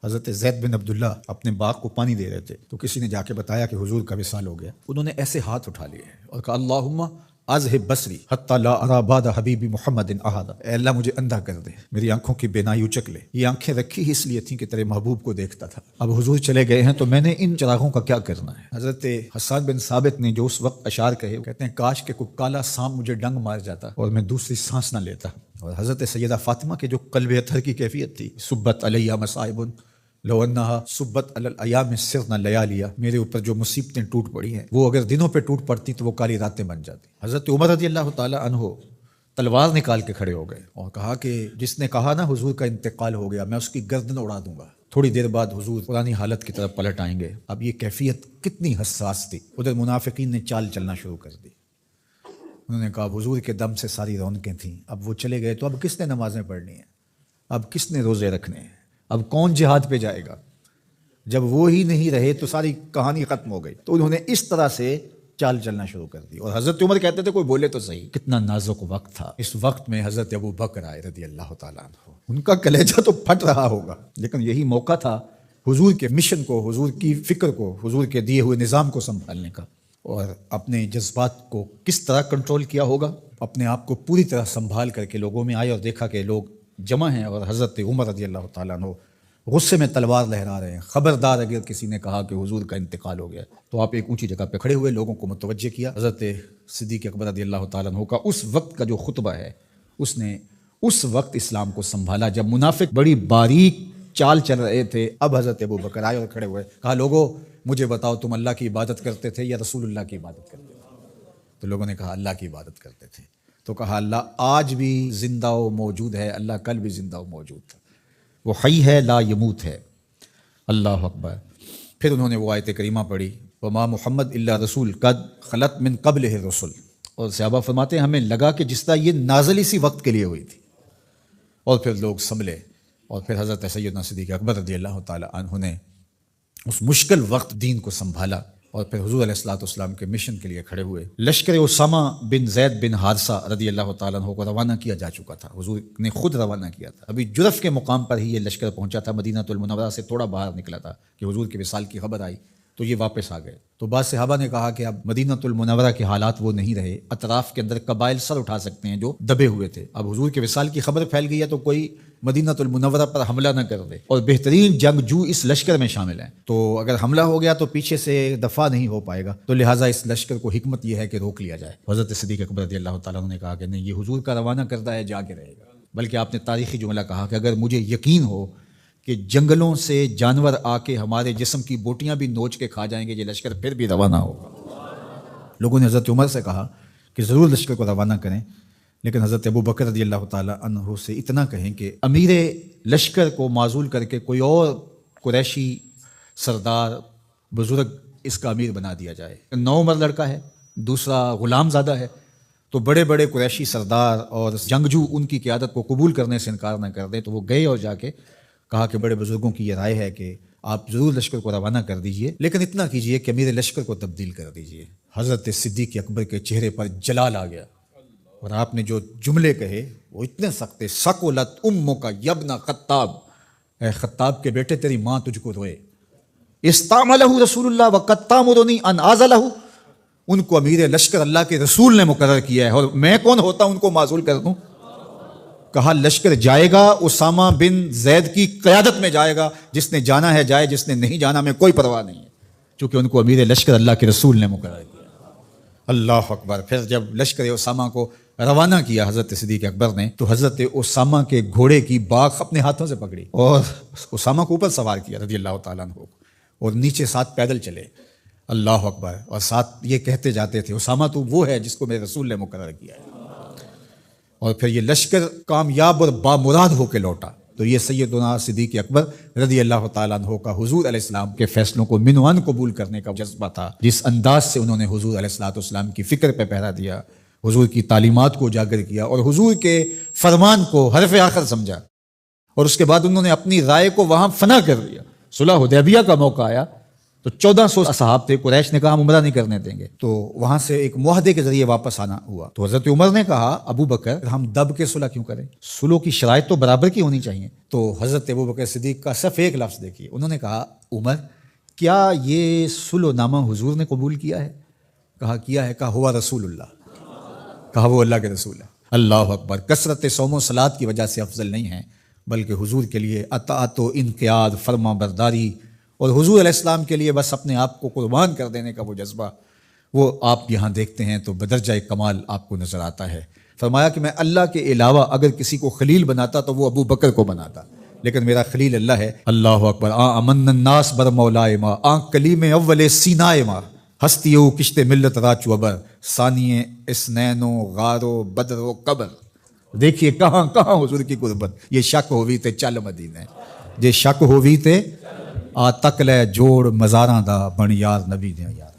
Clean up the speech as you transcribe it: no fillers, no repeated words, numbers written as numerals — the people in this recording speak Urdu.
حضرت زید بن عبداللہ اپنے باغ کو پانی دے رہے تھے تو کسی نے جا کے بتایا کہ حضور کا وصال ہو گیا۔ انہوں نے ایسے ہاتھ اٹھا لیے اور کہا اللہم اذہب بصری حتی لا اری بعد حبیبی محمد احدا، اے اللہ مجھے اندھا کر دے، میری آنکھوں کی بینائی اچک لے۔ یہ آنکھیں رکھی ہی اس لیے تھیں کہ تیرے محبوب کو دیکھتا تھا، اب حضور چلے گئے ہیں تو میں نے ان چراغوں کا کیا کرنا ہے۔ حضرت حسان بن ثابت نے جو اس وقت اشعار کہے، وہ کہتے ہیں کاش کہ کوئی کالا سانپ مجھے ڈنگ مار جاتا اور میں دوسری سانس نہ لیتا۔ اور حضرت سیدہ فاطمہ کے جو قلب اطہر کی کیفیت تھی، سبت علیہ مصائب لو انہا سبت علی الایام سرنا لیالیا، میرے اوپر جو مصیبتیں ٹوٹ پڑی ہیں وہ اگر دنوں پہ ٹوٹ پڑتی تو وہ کالی راتیں بن جاتی۔ حضرت عمر رضی اللہ تعالی عنہ تلوار نکال کے کھڑے ہو گئے اور کہا کہ جس نے کہا نا حضور کا انتقال ہو گیا، میں اس کی گردن اڑا دوں گا۔ تھوڑی دیر بعد حضور پرانی حالت کی طرف پلٹ آئیں گے۔ اب یہ کیفیت کتنی حساس تھی، ادھر منافقین نے چال چلنا شروع کر دی۔ انہوں نے کہا حضور کے دم سے ساری رونقیں تھیں، اب وہ چلے گئے تو اب کس نے نمازیں پڑھنی ہیں، اب کس نے روزے رکھنے ہیں، اب کون جہاد پہ جائے گا؟ جب وہ ہی نہیں رہے تو ساری کہانی ختم ہو گئی۔ تو انہوں نے اس طرح سے چال چلنا شروع کر دی۔ اور حضرت عمر کہتے تھے کوئی بولے تو صحیح، کتنا نازک وقت تھا۔ اس وقت میں حضرت ابو بکر آئے رضی اللہ تعالیٰ عنہ، ان کا کلیجہ تو پھٹ رہا ہوگا، لیکن یہی موقع تھا حضور کے مشن کو، حضور کی فکر کو، حضور کے دیے ہوئے نظام کو سنبھالنے کا۔ اور اپنے جذبات کو کس طرح کنٹرول کیا ہوگا، اپنے آپ کو پوری طرح سنبھال کر کے لوگوں میں آئے اور دیکھا کہ لوگ جمع ہیں اور حضرت عمر رضی اللہ تعالیٰ عنہ غصے میں تلوار لہرا رہے ہیں۔ خبردار اگر کسی نے کہا کہ حضور کا انتقال ہو گیا تو آپ ایک اونچی جگہ پہ کھڑے ہوئے، لوگوں کو متوجہ کیا۔ حضرت صدیق اکبر رضی اللہ تعالیٰ عنہ کا اس وقت کا جو خطبہ ہے، اس نے اس وقت اسلام کو سنبھالا جب منافق بڑی باریک چال چل رہے تھے۔ اب حضرت ابو بکر آئے اور کھڑے ہوئے، کہا لوگوں مجھے بتاؤ تم اللہ کی عبادت کرتے تھے یا رسول اللہ کی عبادت کرتے تھے؟ تو لوگوں نے کہا اللہ کی عبادت کرتے تھے۔ تو کہا اللہ آج بھی زندہ و موجود ہے، اللہ کل بھی زندہ و موجود تھا، وہ حی ہے لا یموت ہے۔ اللہ اکبر۔ پھر انہوں نے وہ آیت کریمہ پڑھی وما محمد الا رسول قد خلت من قبلہ الرسل، اور صحابہ فرماتے ہیں ہمیں لگا کہ جس طرح یہ نازل اسی وقت کے لیے ہوئی تھی۔ اور پھر لوگ سنبھلے اور پھر حضرت سیدنا صدیق اکبر رضی اللہ تعالی عنہ نے اس مشکل وقت دین کو سنبھالا اور پھر حضور علیہ الصلوۃ والسلام کے مشن کے لیے کھڑے ہوئے۔ لشکر اسامہ بن زید بن حارثہ رضی اللہ تعالیٰ عنہ کو روانہ کیا جا چکا تھا، حضور نے خود روانہ کیا تھا۔ ابھی جرف کے مقام پر ہی یہ لشکر پہنچا تھا، مدینہ المنورہ سے تھوڑا باہر نکلا تھا کہ حضور کے وصال کی خبر آئی تو یہ واپس آ گئے۔ تو بعض صحابہ نے کہا کہ اب مدینہ المنورہ کے حالات وہ نہیں رہے، اطراف کے اندر قبائل سر اٹھا سکتے ہیں جو دبے ہوئے تھے، اب حضور کے وصال کی خبر پھیل گئی ہے تو کوئی مدینہ المنورہ پر حملہ نہ کر دے، اور بہترین جنگجو اس لشکر میں شامل ہیں، تو اگر حملہ ہو گیا تو پیچھے سے دفاع نہیں ہو پائے گا، تو لہٰذا اس لشکر کو حکمت یہ ہے کہ روک لیا جائے۔ حضرت صدیق اکبر رضی اللہ تعالیٰ عنہ نے کہا کہ نہیں، یہ حضور کا روانہ کردہ ہے، جا کے رہے گا۔ بلکہ آپ نے تاریخی جملہ کہا کہ اگر مجھے یقین ہو کہ جنگلوں سے جانور آ کے ہمارے جسم کی بوٹیاں بھی نوچ کے کھا جائیں گے، یہ لشکر پھر بھی روانہ ہوگا۔ لوگوں نے حضرت عمر سے کہا کہ ضرور لشکر کو روانہ کریں، لیکن حضرت ابو بکر رضی اللہ تعالیٰ عنہ سے اتنا کہیں کہ امیر لشکر کو معزول کر کے کوئی اور قریشی سردار بزرگ اس کا امیر بنا دیا جائے۔ 9 عمر لڑکا ہے، دوسرا غلام زادہ ہے، تو بڑے بڑے قریشی سردار اور جنگجو ان کی قیادت کو قبول کرنے سے انکار نہ کر دیں۔ تو وہ گئے اور جا کے کہا کہ بڑے بزرگوں کی یہ رائے ہے کہ آپ ضرور لشکر کو روانہ کر دیجئے، لیکن اتنا کیجئے کہ امیر لشکر کو تبدیل کر دیجئے۔ حضرت صدیق اکبر کے چہرے پر جلال آ گیا اور آپ نے جو جملے کہے وہ اتنے سخت تھے، ثقلت امک یبن خطاب، اے خطاب کے بیٹے تیری ماں تجھ کو روئے۔ استعملہ رسول اللہ وقد تامرنی ان اعزلہ، ان کو امیر لشکر اللہ کے رسول نے مقرر کیا ہے اور میں کون ہوتا ہوں ان کو معزول کر دوں؟ کہا لشکر جائے گا، اسامہ بن زید کی قیادت میں جائے گا، جس نے جانا ہے جائے، جس نے نہیں جانا میں کوئی پرواہ نہیں ہے، چونکہ ان کو امیر لشکر اللہ کے رسول نے مقرر کیا۔ اللہ اکبر۔ پھر جب لشکر اسامہ کو روانہ کیا حضرت صدیق اکبر نے تو حضرت اسامہ کے گھوڑے کی باغ اپنے ہاتھوں سے پکڑی اور اسامہ کو اوپر سوار کیا رضی اللہ تعالیٰ عنہ، اور نیچے ساتھ پیدل چلے۔ اللہ اکبر۔ اور ساتھ یہ کہتے جاتے تھے اسامہ تو وہ ہے جس کو میرے رسول نے مقرر کیا ہے۔ اور پھر یہ لشکر کامیاب اور بامراد ہو کے لوٹا۔ تو یہ سیدنا صدیق اکبر رضی اللہ تعالیٰ عنہ کا حضور علیہ السلام کے فیصلوں کو من وان قبول کرنے کا جذبہ تھا، جس انداز سے انہوں نے حضور علیہ الصلوۃ والسلام کی فکر پہ پہرا دیا، حضور کی تعلیمات کو اجاگر کیا اور حضور کے فرمان کو حرف آخر سمجھا، اور اس کے بعد انہوں نے اپنی رائے کو وہاں فنا کر دیا۔ صلح حدیبیہ کا موقع آیا تو 1400 اصحاب تھے، قریش نے کہا ہم عمرہ نہیں کرنے دیں گے، تو وہاں سے ایک معاہدے کے ذریعے واپس آنا ہوا۔ تو حضرت عمر نے کہا ابو بکر ہم دب کے صلح کیوں کریں، صلح کی شرائط تو برابر کی ہونی چاہیے۔ تو حضرت ابو بکر صدیق کا صرف ایک لفظ دیکھیے، انہوں نے کہا عمر کیا یہ صلح نامہ حضور نے قبول کیا ہے؟ کہا کیا ہے۔ کہا ہوا رسول اللہ، کہا وہ اللہ کے رسول ہے۔ اللہ اکبر۔ کثرت صوم و صلات کی وجہ سے افضل نہیں ہے، بلکہ حضور کے لیے اطاعت و انقیاد، فرما برداری، اور حضور علیہ السلام کے لیے بس اپنے آپ کو قربان کر دینے کا وہ جذبہ، وہ آپ یہاں دیکھتے ہیں تو بدرجہ کمال آپ کو نظر آتا ہے۔ فرمایا کہ میں اللہ کے علاوہ اگر کسی کو خلیل بناتا تو وہ ابو بکر کو بناتا، لیکن میرا خلیل اللہ ہے۔ اللہ اکبر۔ امن الناس بر مولائے ما، کلیم اول سینائے ما، ہستیو کشت ملت راچو ابر، ثانی اسنین و غار و بدر و قبر۔ دیکھیے کہاں کہاں حضور کی قربت۔ یہ شک ہووی تے چل مدینے، یہ شک ہووی تے آ تک لے جوڑ مزاراں دا بن یار نبی دے یار۔